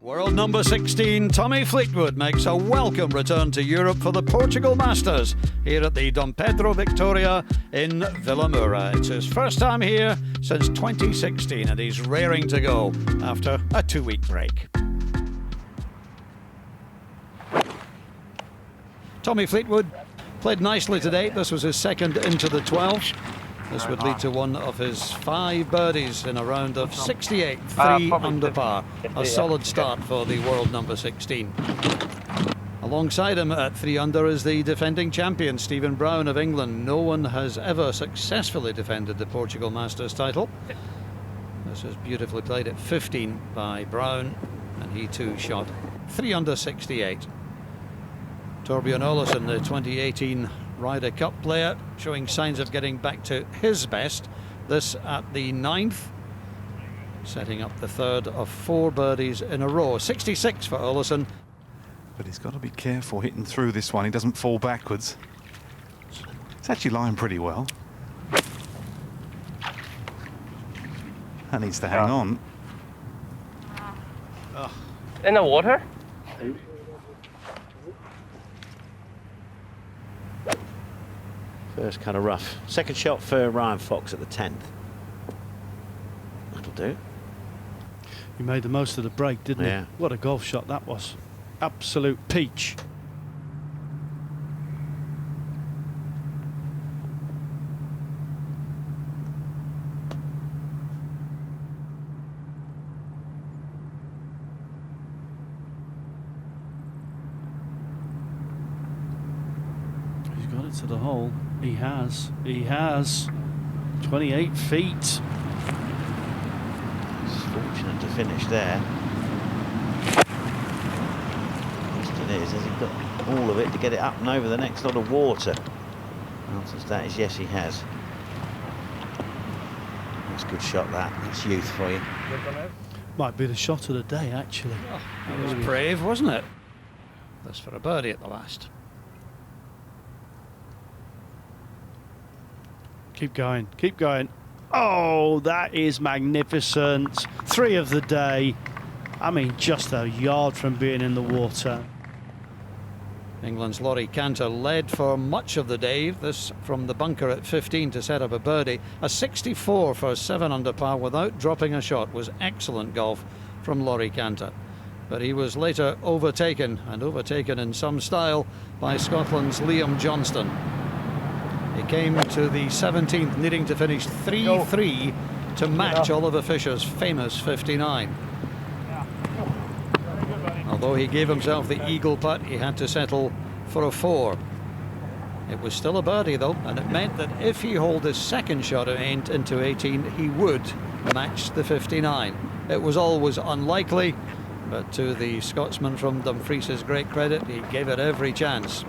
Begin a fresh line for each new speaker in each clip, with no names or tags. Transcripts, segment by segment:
World number 16, Tommy Fleetwood, makes a welcome return to Europe for the Portugal Masters here at the Dom Pedro Victoria in Vilamoura. It's his first time here since 2016 and he's raring to go after a 2-week break. Tommy Fleetwood played nicely today. This was his second into the 12. This would lead to one of his 5 birdies in a round of 68, 3 under par. A solid start for the world number 16. Alongside him at 3 under is the defending champion, Stephen Brown of England. No one has ever successfully defended the Portugal Masters title. This is beautifully played at 15 by Brown, and he too shot 3 under 68. Torbjorn Allison, the 2018 Ryder Cup player, showing signs of getting back to his best. This at the 9th, setting up the 3rd of 4 birdies in a row. 66 for Allison.
But he's got to be careful hitting through this one. He doesn't fall backwards. It's actually lying pretty well. That needs to hang on.
In the water?
First kind of rough. Second shot for Ryan Fox at the 10th. That'll do.
He made the most of the break, didn't he? What a golf shot that was. Absolute peach. He's got it to the hole. He has. 28 feet.
He's fortunate to finish there. The question is, has he got all of it to get it up and over the next lot of water? The answer to that is yes, he has. That's a good shot, that. That's youth for you.
Might be the shot of the day, actually.
Oh, that was brave, wasn't it? This for a birdie at the last.
Keep going, keep going. Oh, that is magnificent. 3 of the day. I mean, just a yard from being in the water.
England's Rory McIlroy led for much of the day. This from the bunker at 15 to set up a birdie. A 64 for 7 under par without dropping a shot was excellent golf from Rory McIlroy. But he was later overtaken, and overtaken in some style, by Scotland's Liam Johnston. He came to the 17th needing to finish 3-3 to match Oliver Fisher's famous 59. Although he gave himself the eagle putt, he had to settle for a 4. It was still a birdie though, and it meant that if he holed his second shot into 18, he would match the 59. It was always unlikely, but to the Scotsman from Dumfries's great credit, he gave it every chance.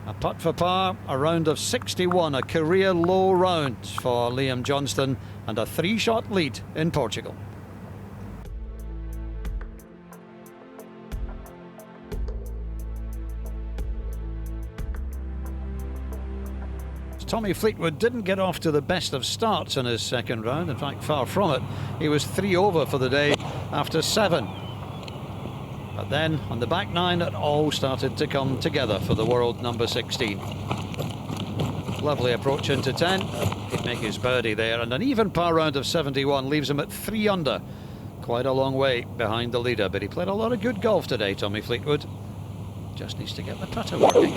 A putt for par, a round of 61, a career low round for Liam Johnston, and a 3-shot lead in Portugal. Tommy Fleetwood didn't get off to the best of starts in his second round, in fact far from it. He was 3 over for the day after 7. But then, on the back 9, it all started to come together for the world number 16. Lovely approach into 10. He'd make his birdie there, and an even par round of 71 leaves him at 3 under. Quite a long way behind the leader, but he played a lot of good golf today, Tommy Fleetwood. Just needs to get the putter working.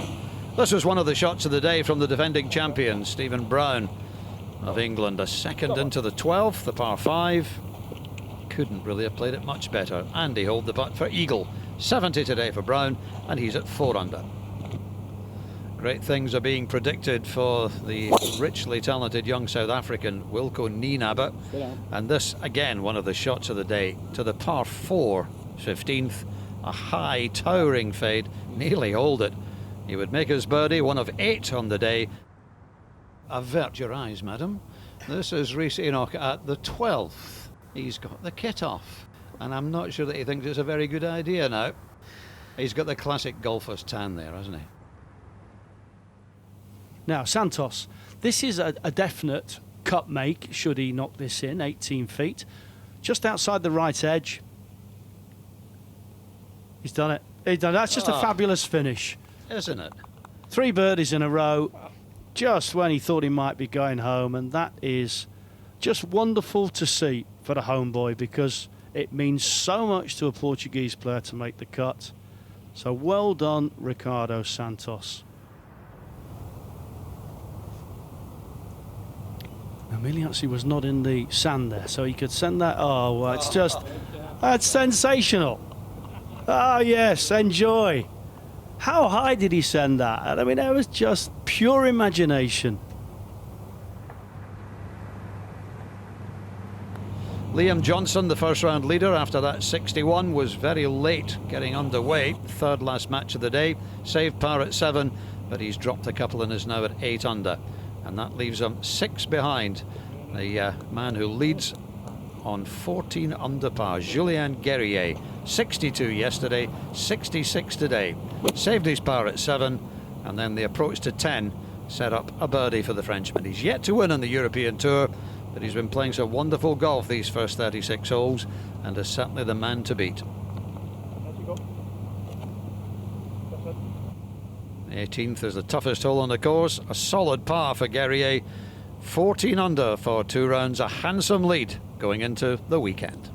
This was one of the shots of the day from the defending champion, Stephen Brown of England. A second into the 12th, the par 5. Couldn't really have played it much better, and he holed the putt for eagle. 70 today for Brown, and he's at 4 under. Great things are being predicted for the richly talented young South African Wilco Nienaber, and this again one of the shots of the day to the par 4, 15th, a high towering fade, nearly holed it. He would make his birdie, one of 8 on the day. Avert your eyes, madam. This is Rhys Enoch at the 12th. He's got the kit off, and I'm not sure that he thinks it's a very good idea now. He's got the classic golfer's tan there, hasn't he?
Now, Santos, This is a definite cut make, should he knock this in, 18 feet. Just outside the right edge. He's done it. He's done it. That's just a fabulous finish.
Isn't it?
3 birdies in a row, just when he thought he might be going home, and that is just wonderful to see for the homeboy, because it means so much to a Portuguese player to make the cut. So well done, Ricardo Santos. Emiliazzi was not in the sand there, so he could send that. Oh, well, it's just, that's sensational. Oh, yes, enjoy. How high did he send that? I mean, that was just pure imagination.
Liam Johnson, the first round leader after that 61, was very late getting underway. Third last match of the day, saved par at 7, but he's dropped a couple and is now at 8 under. And that leaves him 6 behind the man who leads on 14 under par, Julien Guerrier. 62 yesterday, 66 today. Saved his par at 7, and then the approach to 10 set up a birdie for the Frenchman. He's yet to win on the European Tour, but he's been playing some wonderful golf these first 36 holes, and is certainly the man to beat. 18th is the toughest hole on the course. A solid par for Guerrier. 14 under for 2 rounds. A handsome lead going into the weekend.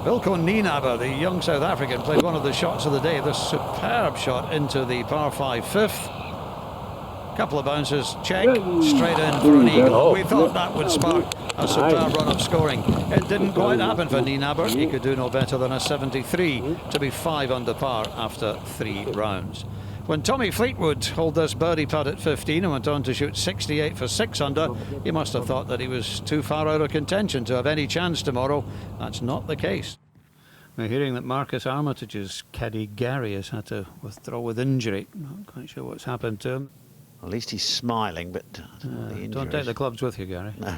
Wilco Nienaber, the young South African, played one of the shots of the day. The superb shot into the par 5 fifth. Couple of bounces, check, straight in for an eagle. We thought that would spark a superb run of scoring. It didn't quite happen for Nienaber. He could do no better than a 73 to be 5 under par after 3 rounds. When Tommy Fleetwood holed this birdie putt at 15 and went on to shoot 68 for 6 under, he must have thought that he was too far out of contention to have any chance tomorrow. That's not the case. We're hearing that Marcus Armitage's caddy Gary has had to withdraw with injury. Not quite sure what's happened to him.
At least he's smiling, but I don't know what the injury
Don't take
is.
the clubs with you, Gary.
No.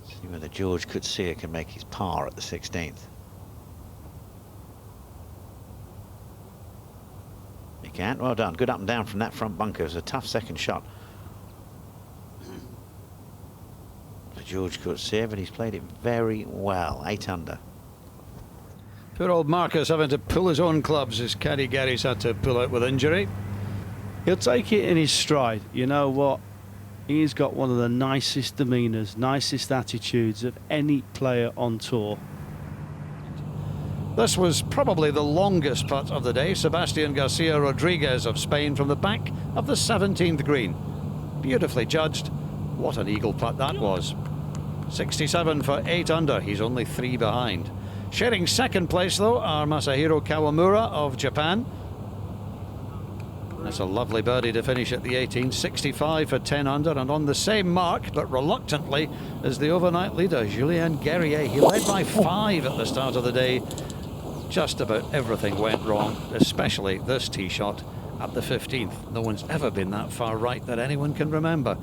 See whether George Gotzia can make his par at the 16th. He can. Well done. Good up and down from that front bunker. It was a tough second shot for George Gotzia, but he's played it very well. 8 under.
Poor old Marcus having to pull his own clubs. His caddy Gary's had to pull out with injury.
He'll take it in his stride. You know what? He's got one of the nicest demeanours, nicest attitudes of any player on tour.
This was probably the longest putt of the day. Sebastian Garcia Rodriguez of Spain from the back of the 17th green. Beautifully judged. What an eagle putt that was. 67 for 8 under. He's only 3 behind. Sharing second place, though, are Masahiro Kawamura of Japan. That's a lovely birdie to finish at the 18. 65 for 10 under, and on the same mark, but reluctantly, is the overnight leader, Julien Guerrier. He led by 5 at the start of the day. Just about everything went wrong, especially this tee shot at the 15th. No one's ever been that far right that anyone can remember.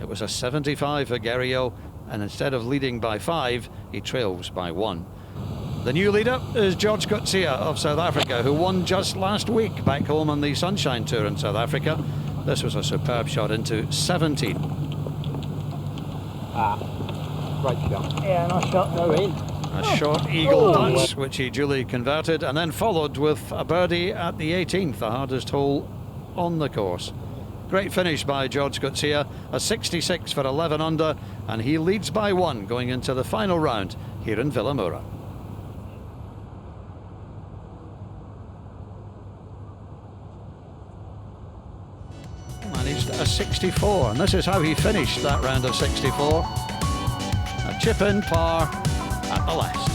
It was a 75 for Guerrier, and instead of leading by 5, he trails by 1. The new leader is George Gotzia of South Africa, who won just last week back home on the Sunshine Tour in South Africa. This was a superb shot into 17.
Right shot. Yeah, nice shot, no in.
A short eagle putt, which he duly converted, and then followed with a birdie at the 18th, the hardest hole on the course. Great finish by George Gotzia, a 66 for 11 under, and he leads by 1 going into the final round here in Villamoura. Managed a 64, and this is how he finished that round of 64. A chip-in par at the last.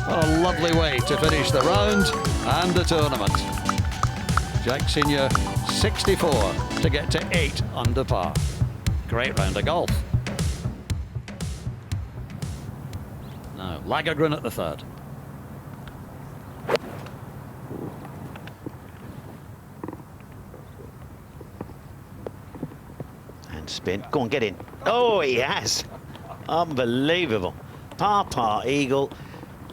What a lovely way to finish the round and the tournament. Jack Senior 64 to get to 8 under par. Great round of golf. Now Lagergren at the 3rd.
And spin. Go on, get in. Oh, he has. Unbelievable. Par eagle.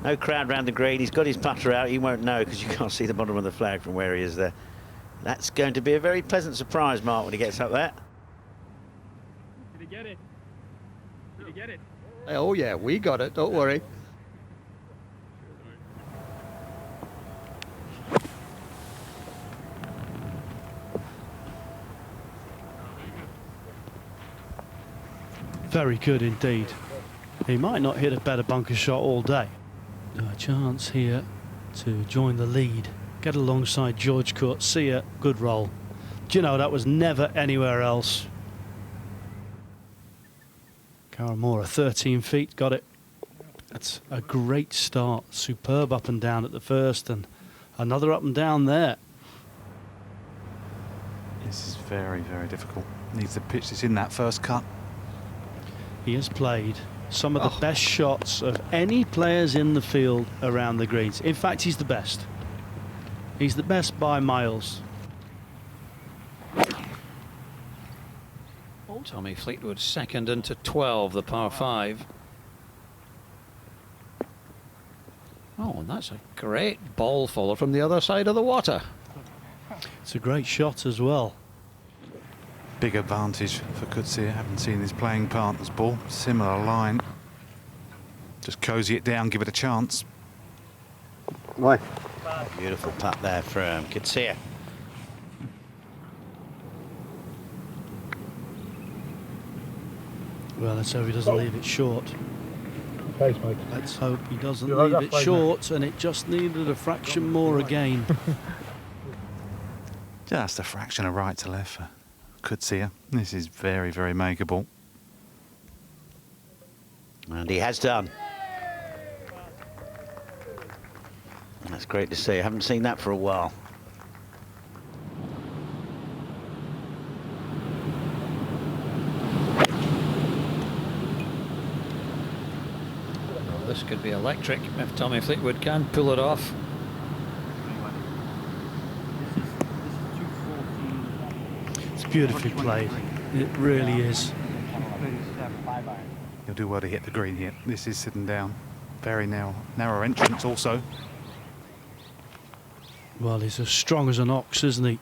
No crowd round the green. He's got his putter out. He won't know because you can't see the bottom of the flag from where he is there. That's going to be a very pleasant surprise, Mark, when he gets up there.
Did he get it? Did he get it?
Oh yeah, we got it, don't worry.
Very good indeed. He might not hit a better bunker shot all day. A chance here to join the lead, get alongside George Gotzia. Good roll. Do you know, that was never anywhere else. Karamora 13 feet, got it. That's a great start. Superb up and down at the first, and another up and down there.
This is very, very difficult. Needs to pitch this in that first cut.
He has played some of the best shots of any players in the field around the greens. In fact, he's the best. He's the best by miles.
Tommy Fleetwood second into 12, the par 5. Oh, and that's a great ball follow from the other side of the water.
It's a great shot as well.
Big advantage for Gotzia. Haven't seen his playing partner's ball. Similar line. Just cozy it down, give it a chance.
Right.
Beautiful putt there from Gotzia.
Well, let's hope he doesn't leave it short.
Thanks, mate.
Let's hope he doesn't
You're right
leave
that
it
way,
short, and it just needed a fraction more again.
Just a fraction of right to left for Gotzia. This is very, very makeable.
And he has done. And that's great to see. I haven't seen that for a while.
This could be electric if Tommy Fleetwood can pull it off.
It's beautifully played. It really is.
He'll do well to hit the green here. This is sitting down. Very narrow entrance also.
Well, he's as strong as an ox, isn't he?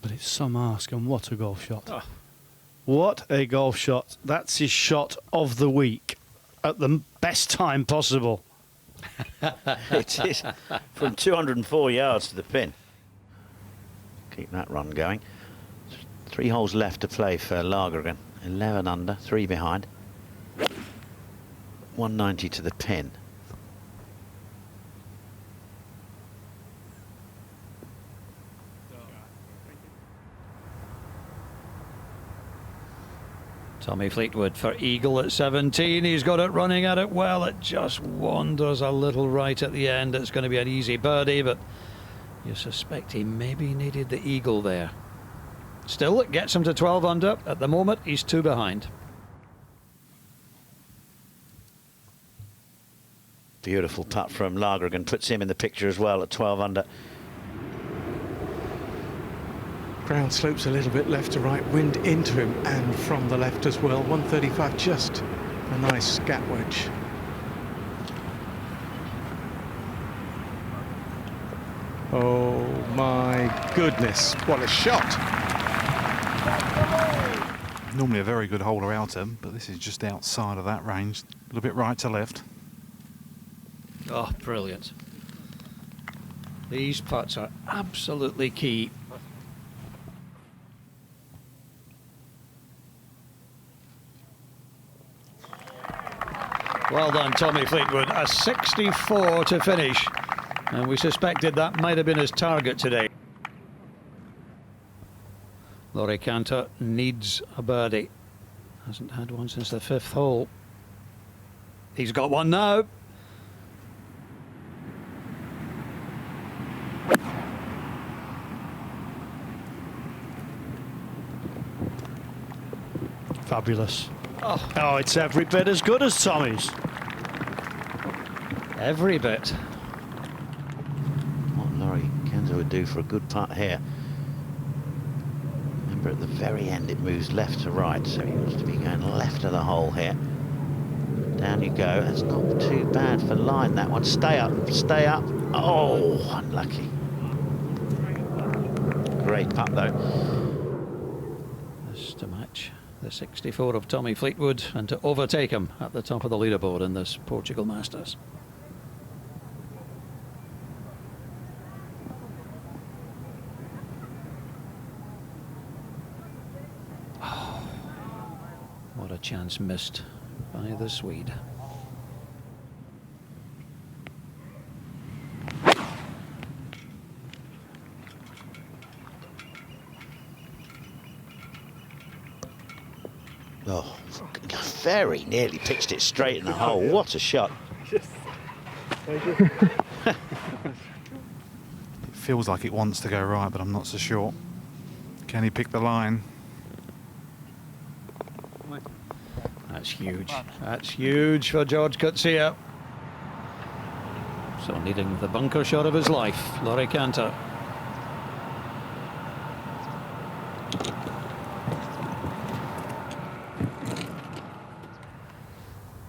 But it's some ask, and what a golf shot.
Oh.
What a golf shot. That's his shot of the week at the best time possible.
It is from 204 yards to the pin. Keep that run going. 3 holes left to play for Lagergren. 11 under, 3 behind. 190 to the pin.
Tommy Fleetwood for eagle at 17. He's got it running at it well. It just wanders a little right at the end. It's going to be an easy birdie, but you suspect he maybe needed the eagle there. Still, it gets him to 12 under. At the moment, he's 2 behind.
Beautiful putt from Lagergren. Puts him in the picture as well at 12 under.
Ground slopes a little bit left to right, wind into him and from the left as well. 135, just a nice scat wedge. Oh my goodness, what a shot!
Normally a very good holder outer, but this is just outside of that range. A little bit right to left.
Oh, brilliant. These putts are absolutely key. Well done, Tommy Fleetwood. A 64 to finish. And we suspected that might have been his target today. Laurie Cantor needs a birdie. Hasn't had one since the 5th hole. He's got one now.
Fabulous. Oh, it's every bit as good as Tommy's.
Every bit.
What Laurie Kenzo would do for a good putt here. Remember, at the very end, it moves left to right, so he wants to be going left of the hole here. Down you go. That's not too bad for line, that one. Stay up, stay up. Oh, unlucky. Great putt, though.
This to match the 64 of Tommy Fleetwood and to overtake him at the top of the leaderboard in this Portugal Masters. Oh, what a chance missed by the Swede.
Oh, very nearly pitched it straight in the hole. What a shot.
It feels like it wants to go right, but I'm not so sure. Can he pick the line?
That's huge. That's huge for George Gotzia. So needing the bunker shot of his life, Rory Cantor.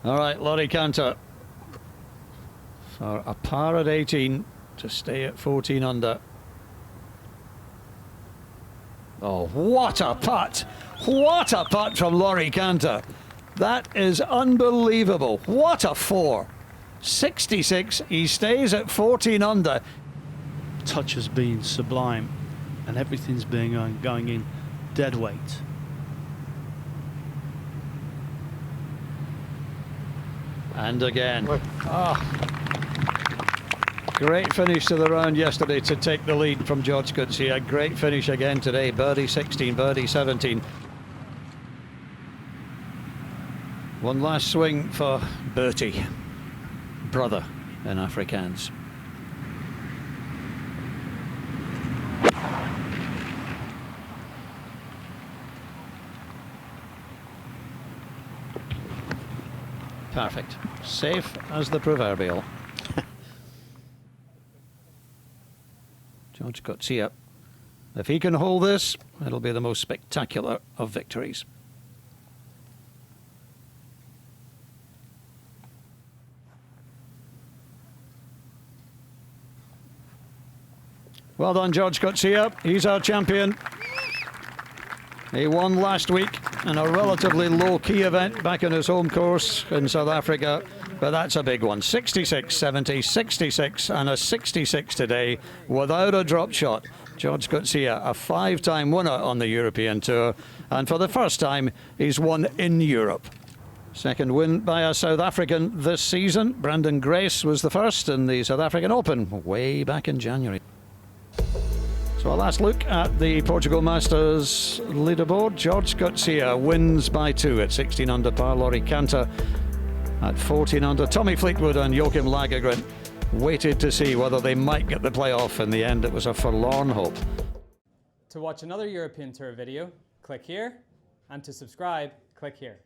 All right, Rory Cantor for a par at 18 to stay at 14 under. Oh, what a putt! What a putt from Rory Cantor. That is unbelievable. What a four. 66, he stays at 14 under.
Touch has been sublime, and everything's being going in dead weight.
And again. Great finish to the round yesterday to take the lead from George Gotzia. Great finish again today. Birdie 16, birdie 17. One last swing for Bertie, brother in Afrikaans. Perfect. Safe as the proverbial. George Gotzia. If he can hold this, it'll be the most spectacular of victories. Well done, George Gotzia. He's our champion. He won last week in a relatively low-key event back in his home course in South Africa, but that's a big one. 66, 70, 66 and a 66 today without a drop shot. George Gotzia, a five-time winner on the European Tour, and for the first time he's won in Europe. Second win by a South African this season. Brandon Grace was the first in the South African Open way back in January. So a last look at the Portugal Masters leaderboard. George Gotzia wins by 2 at 16 under par. Rory Cantor at 14 under. Tommy Fleetwood and Joachim Lagergren waited to see whether they might get the playoff. In the end, it was a forlorn hope.
To watch another European Tour video, click here, and to subscribe, click here.